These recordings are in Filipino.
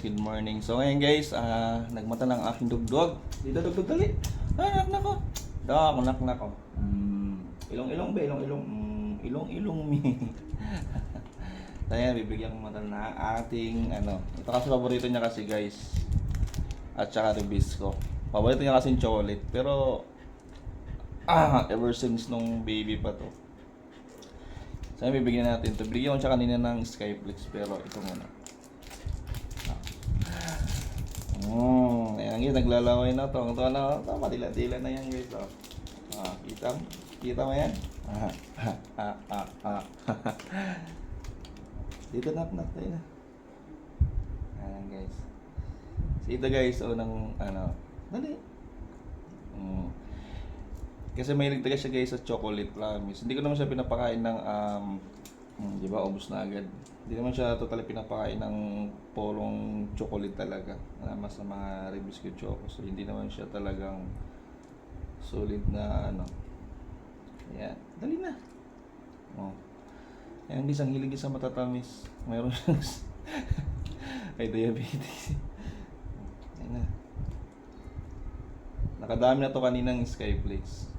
good morning. So ngayon guys, nagmata ng aking dugdog. Dito dugdog dali. Nak na ko. Dok, nak na ko. Ilong-ilong ba, ilong-ilong. Ilong-ilong mi. Kaya bibigyan ko mata na ating ano. Ito kasi paborito niya kasi guys. At saka ribisco. Paborito niya kasi yung chocolate. Pero ever since nung baby pa to. So bibigyan natin ito. Bigyan ko siya kanina ng Skyflix pero ito muna. Ayan guys, naglalaway na to. Ito na, matila-tila na yan guys. Kita mo yan? Dito nak tayo na. Ayan guys. So ito guys, unang ano, dali. Kasi may talaga siya guys sa chocolate promise. Hindi ko naman siya pinapakain ng di ba, ubos na agad. Hindi naman siya totally pinapakain ng polong chocolate talaga. Mas sa mga ribisco choco. So hindi naman siya talagang solid na ano. Ayan, dali na. Ayan guys, ang hilig sa matatamis. Mayroon siyang may diabetes. Ayan na. Nakadami na to kaninang Skyflakes.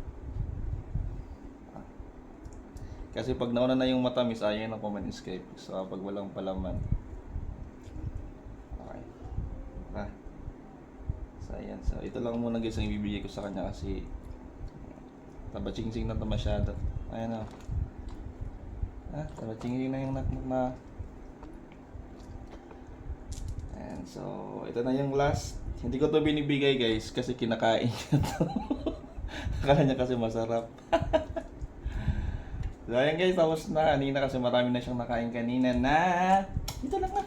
Kasi pag nauna na yung matamis, ayaw na kumain Skyflakes. So pag walang palaman. Okay. So ayan. So ito lang muna guys ang ibibigay ko sa kanya kasi tabachingsing na ito masyado. Ayan o. Tabachingsing na yung nakmak na. Ayan. So ito na yung last. Hindi ko to binibigay guys kasi kinakain niya to. Akala niya kasi masarap. So ayan guys, tapos na kanina kasi marami na siyang nakain kanina na ito lang na.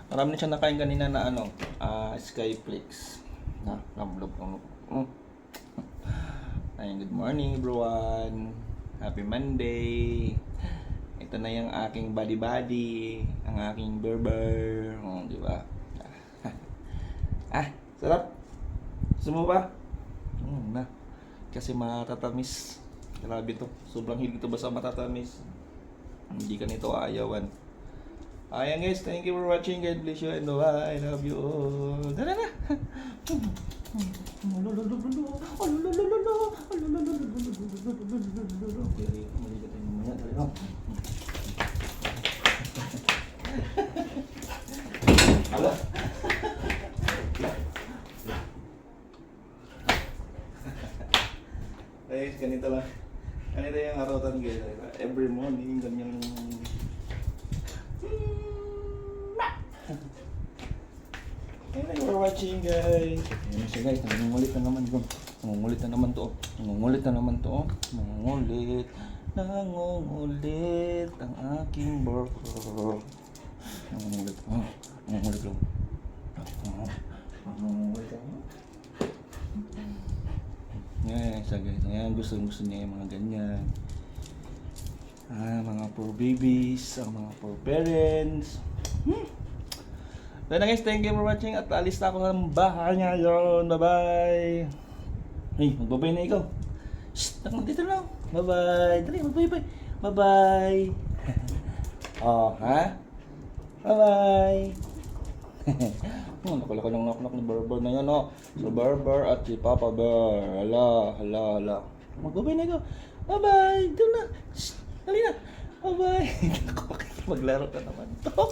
Marami na siyang nakain kanina na ano, Skyflakes. Ayun, good morning everyone. Happy Monday. Ito na yung aking body, ang aking burger. Di ba? Sarap. Gusto mo ba? Na. Kasi matatamis. Grabe to. Sobrang hilig to ba sa matatamis. Hindi ka nito ayawan. Ayan guys, thank you for watching. God bless you and I love you all. Dala na. Hala. Guys, ganito lang. Ganito yung arotan guys. Every morning, ganyan. Thank you for watching guys. Ayan siya guys, nangungulit na naman to. Nangungulit na naman to. Nangungulit ang aking burger. Nangungulit lang. Nangungulit lang. Ayan siya guys. Ayan, gusto niya yung mga ganyan. Mga poor babies, mga poor parents. So na guys, thank you for watching at alis na ako ng bahay ngayon. Bye-bye. Hey, magbabay na ikaw. Shh, dito lang. Bye-bye. Dali, magbabay. Bye-bye. Bye-bye. Nakalako ng knock-knock ni Barber na yan, So Barber at si Papa Bear. Hala. Magbabay na ikaw. Bye-bye. Dito na. Shh, dali na. Bye-bye. Maglaro ka naman to.